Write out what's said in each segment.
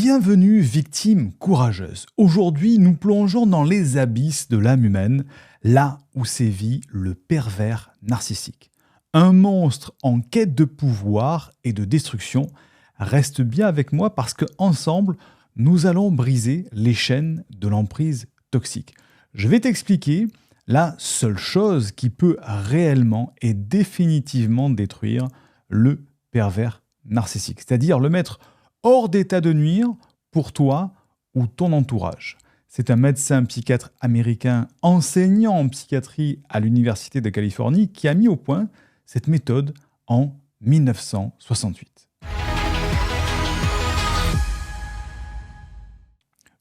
Bienvenue, victime courageuse. Aujourd'hui, nous plongeons dans les abysses de l'âme humaine, là où sévit le pervers narcissique. Un monstre en quête de pouvoir et de destruction. Reste bien avec moi parce qu'ensemble, nous allons briser les chaînes de l'emprise toxique. Je vais t'expliquer la seule chose qui peut réellement et définitivement détruire le pervers narcissique, c'est-à-dire le mettre hors d'état de nuire pour toi ou ton entourage. C'est un médecin psychiatre américain enseignant en psychiatrie à l'Université de Californie qui a mis au point cette méthode en 1968.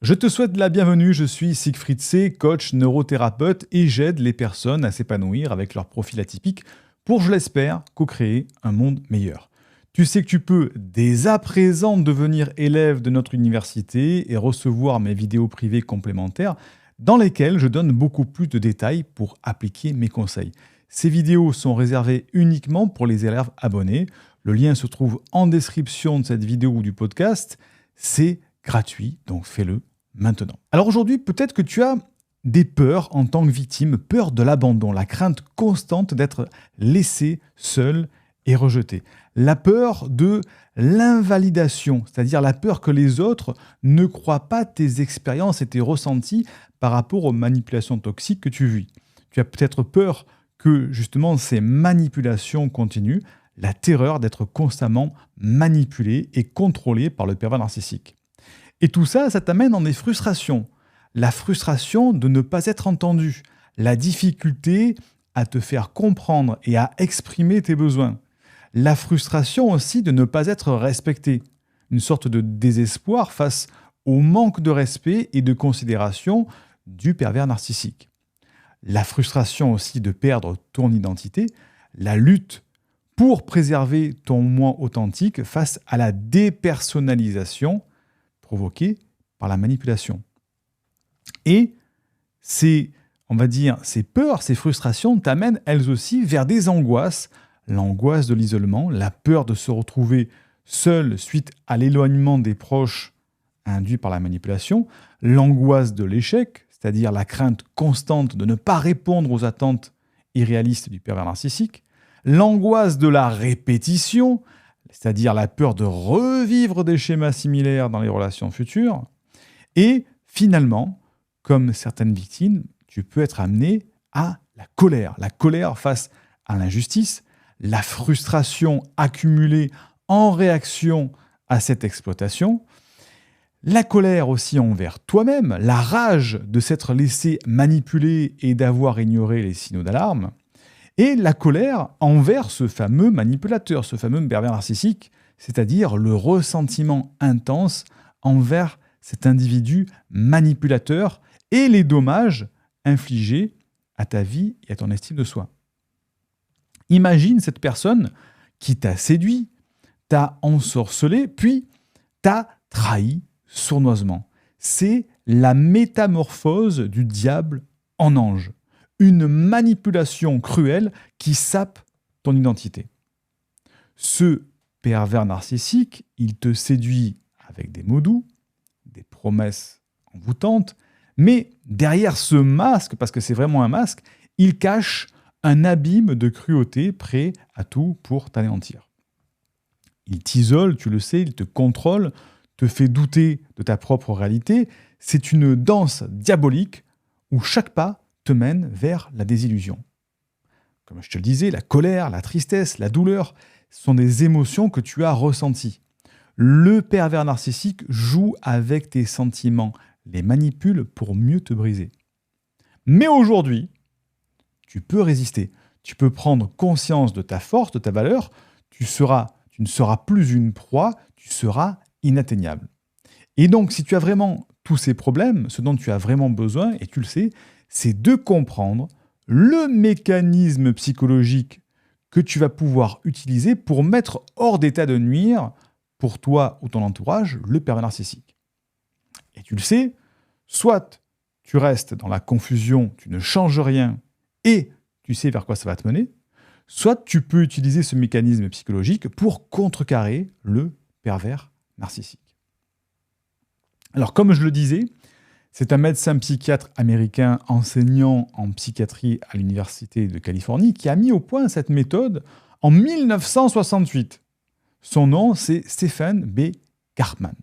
Je te souhaite la bienvenue, je suis Siegfried C., coach neurothérapeute et j'aide les personnes à s'épanouir avec leur profil atypique pour, je l'espère, co-créer un monde meilleur. Tu sais que tu peux dès à présent devenir élève de notre université et recevoir mes vidéos privées complémentaires dans lesquelles je donne beaucoup plus de détails pour appliquer mes conseils. Ces vidéos sont réservées uniquement pour les élèves abonnés. Le lien se trouve en description de cette vidéo ou du podcast. C'est gratuit, donc fais-le maintenant. Alors aujourd'hui, peut-être que tu as des peurs en tant que victime, peur de l'abandon, la crainte constante d'être laissé seul et rejeté. La peur de l'invalidation, c'est-à-dire la peur que les autres ne croient pas tes expériences et tes ressentis par rapport aux manipulations toxiques que tu vis. Tu as peut-être peur que justement ces manipulations continuent, la terreur d'être constamment manipulé et contrôlé par le pervers narcissique. Et tout ça, ça t'amène dans des frustrations. La frustration de ne pas être entendu, la difficulté à te faire comprendre et à exprimer tes besoins. La frustration aussi de ne pas être respecté, une sorte de désespoir face au manque de respect et de considération du pervers narcissique. La frustration aussi de perdre ton identité, la lutte pour préserver ton moi authentique face à la dépersonnalisation provoquée par la manipulation. Et ces peurs, ces frustrations t'amènent elles aussi vers des angoisses, l'angoisse de l'isolement, la peur de se retrouver seul suite à l'éloignement des proches induit par la manipulation, l'angoisse de l'échec, c'est-à-dire la crainte constante de ne pas répondre aux attentes irréalistes du pervers narcissique, l'angoisse de la répétition, c'est-à-dire la peur de revivre des schémas similaires dans les relations futures, et finalement, comme certaines victimes, tu peux être amené à la colère face à l'injustice, la frustration accumulée en réaction à cette exploitation, la colère aussi envers toi-même, la rage de s'être laissé manipuler et d'avoir ignoré les signaux d'alarme, et la colère envers ce fameux manipulateur, ce fameux pervers narcissique, c'est-à-dire le ressentiment intense envers cet individu manipulateur et les dommages infligés à ta vie et à ton estime de soi. Imagine cette personne qui t'a séduit, t'a ensorcelé, puis t'a trahi sournoisement. C'est la métamorphose du diable en ange. Une manipulation cruelle qui sape ton identité. Ce pervers narcissique, il te séduit avec des mots doux, des promesses envoûtantes, mais derrière ce masque, parce que c'est vraiment un masque, il cache un abîme de cruauté prêt à tout pour t'anéantir. Il t'isole, tu le sais, il te contrôle, te fait douter de ta propre réalité. C'est une danse diabolique où chaque pas te mène vers la désillusion. Comme je te le disais, la colère, la tristesse, la douleur sont des émotions que tu as ressenties. Le pervers narcissique joue avec tes sentiments, les manipule pour mieux te briser. Mais aujourd'hui, tu peux résister. Tu peux prendre conscience de ta force, de ta valeur. Tu ne seras plus une proie, tu seras inatteignable. Et donc, si tu as vraiment tous ces problèmes, ce dont tu as vraiment besoin, et tu le sais, c'est de comprendre le mécanisme psychologique que tu vas pouvoir utiliser pour mettre hors d'état de nuire, pour toi ou ton entourage, le pervers narcissique. Et tu le sais, soit tu restes dans la confusion, tu ne changes rien, et tu sais vers quoi ça va te mener, soit tu peux utiliser ce mécanisme psychologique pour contrecarrer le pervers narcissique. Alors, comme je le disais, c'est un médecin psychiatre américain enseignant en psychiatrie à l'Université de Californie qui a mis au point cette méthode en 1968. Son nom, c'est Stephen B. Karpman.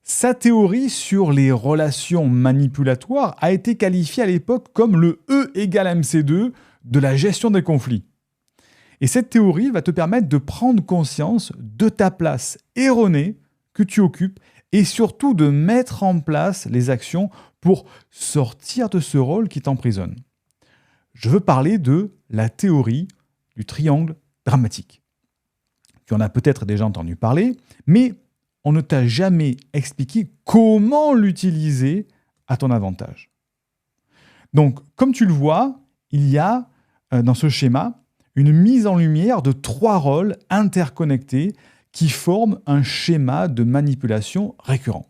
Sa théorie sur les relations manipulatoires a été qualifiée à l'époque comme le E égale MC2 de la gestion des conflits. Et cette théorie va te permettre de prendre conscience de ta place erronée que tu occupes et surtout de mettre en place les actions pour sortir de ce rôle qui t'emprisonne. Je veux parler de la théorie du triangle dramatique. Tu en as peut-être déjà entendu parler, mais on ne t'a jamais expliqué comment l'utiliser à ton avantage. Donc, comme tu le vois, il y a dans ce schéma une mise en lumière de 3 rôles interconnectés qui forment un schéma de manipulation récurrent.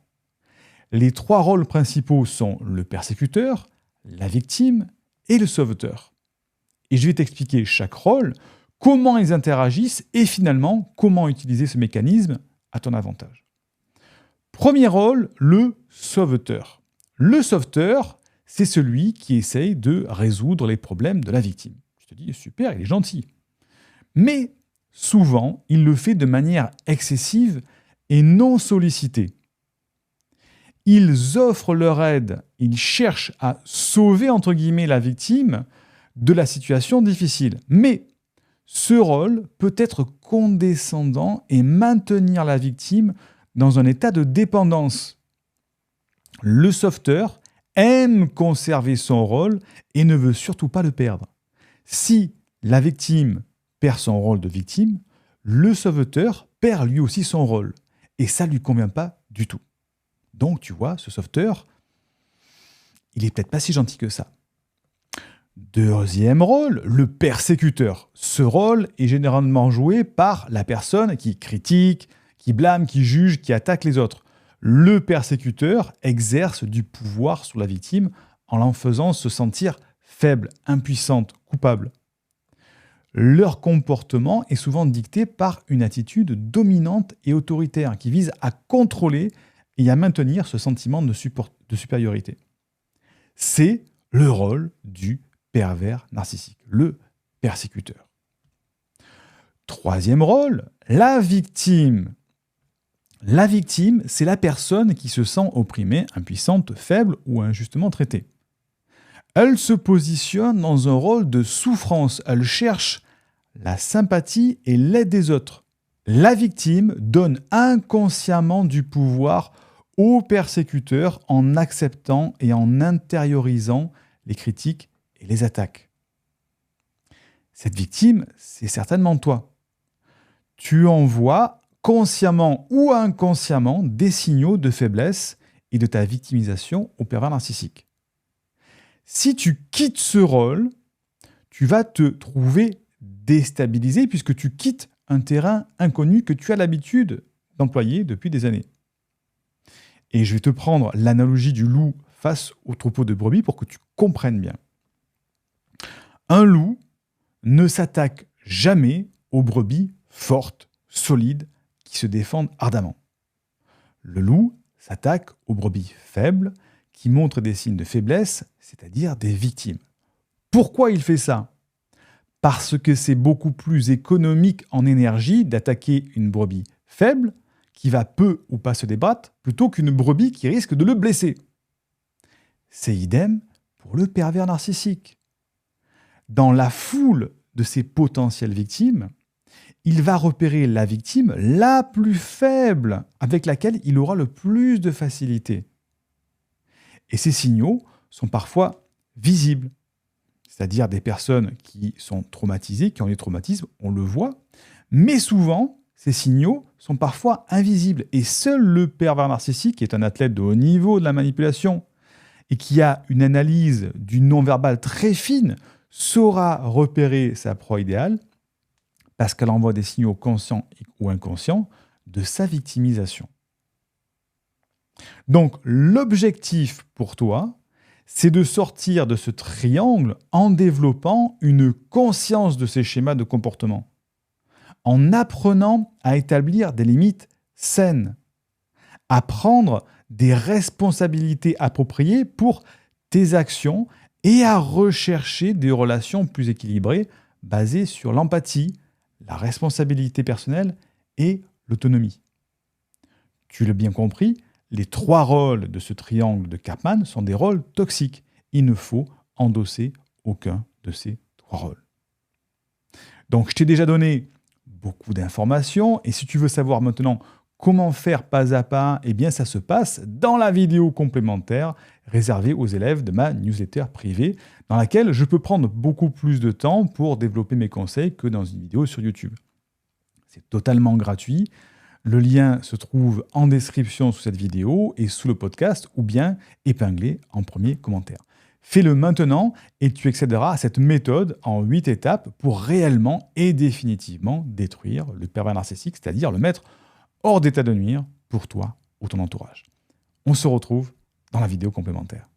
Les 3 rôles principaux sont le persécuteur, la victime et le sauveteur. Et je vais t'expliquer chaque rôle, comment ils interagissent et finalement comment utiliser ce mécanisme à ton avantage. Premier rôle, le sauveteur. Le sauveteur, c'est celui qui essaye de résoudre les problèmes de la victime. Je te dis, super, il est gentil. Mais souvent, il le fait de manière excessive et non sollicitée. Ils offrent leur aide, ils cherchent à sauver, entre guillemets, la victime de la situation difficile. Mais ce rôle peut être condescendant et maintenir la victime dans un état de dépendance. Le sauveteur aime conserver son rôle et ne veut surtout pas le perdre. Si la victime perd son rôle de victime, le sauveteur perd lui aussi son rôle. Et ça ne lui convient pas du tout. Donc, tu vois, ce sauveteur, il n'est peut-être pas si gentil que ça. Deuxième rôle, le persécuteur. Ce rôle est généralement joué par la personne qui critique, qui blâme, qui juge, qui attaque les autres. Le persécuteur exerce du pouvoir sur la victime en l'en faisant se sentir faible, impuissante, coupable. Leur comportement est souvent dicté par une attitude dominante et autoritaire qui vise à contrôler et à maintenir ce sentiment de supériorité. C'est le rôle du pervers narcissique, le persécuteur. Troisième rôle, la victime. La victime, c'est la personne qui se sent opprimée, impuissante, faible ou injustement traitée. Elle se positionne dans un rôle de souffrance. Elle cherche la sympathie et l'aide des autres. La victime donne inconsciemment du pouvoir au persécuteur en acceptant et en intériorisant les critiques et les attaques. Cette victime, c'est certainement toi. Tu envoies consciemment ou inconsciemment des signaux de faiblesse et de ta victimisation au pervers narcissique. Si tu quittes ce rôle, tu vas te trouver déstabilisé puisque tu quittes un terrain inconnu que tu as l'habitude d'employer depuis des années. Et je vais te prendre l'analogie du loup face au troupeau de brebis pour que tu comprennes bien. Un loup ne s'attaque jamais aux brebis fortes, solides, qui se défendent ardemment. Le loup s'attaque aux brebis faibles, qui montrent des signes de faiblesse, c'est-à-dire des victimes. Pourquoi il fait ça ? Parce que c'est beaucoup plus économique en énergie d'attaquer une brebis faible, qui va peu ou pas se débattre, plutôt qu'une brebis qui risque de le blesser. C'est idem pour le pervers narcissique. Dans la foule de ses potentielles victimes, il va repérer la victime la plus faible, avec laquelle il aura le plus de facilité. Et ces signaux sont parfois visibles, c'est-à-dire des personnes qui sont traumatisées, qui ont des traumatismes, on le voit, mais souvent, ces signaux sont parfois invisibles. Et seul le pervers narcissique, qui est un athlète de haut niveau de la manipulation et qui a une analyse du non-verbal très fine, saura repérer sa proie idéale parce qu'elle envoie des signaux conscients ou inconscients de sa victimisation. Donc, l'objectif pour toi, c'est de sortir de ce triangle en développant une conscience de ces schémas de comportement, en apprenant à établir des limites saines, à prendre des responsabilités appropriées pour tes actions et à rechercher des relations plus équilibrées basées sur l'empathie, la responsabilité personnelle et l'autonomie. Tu l'as bien compris, les 3 rôles de ce triangle de Karpman sont des rôles toxiques. Il ne faut endosser aucun de ces 3 rôles. Donc, je t'ai déjà donné beaucoup d'informations et si tu veux savoir maintenant comment faire pas à pas, eh bien ça se passe dans la vidéo complémentaire réservée aux élèves de ma newsletter privée dans laquelle je peux prendre beaucoup plus de temps pour développer mes conseils que dans une vidéo sur YouTube. C'est totalement gratuit. Le lien se trouve en description sous cette vidéo et sous le podcast ou bien épinglé en premier commentaire. Fais-le maintenant et tu accéderas à cette méthode en 8 étapes pour réellement et définitivement détruire le pervers narcissique, c'est-à-dire le mettre hors d'état de nuire pour toi ou ton entourage. On se retrouve dans la vidéo complémentaire.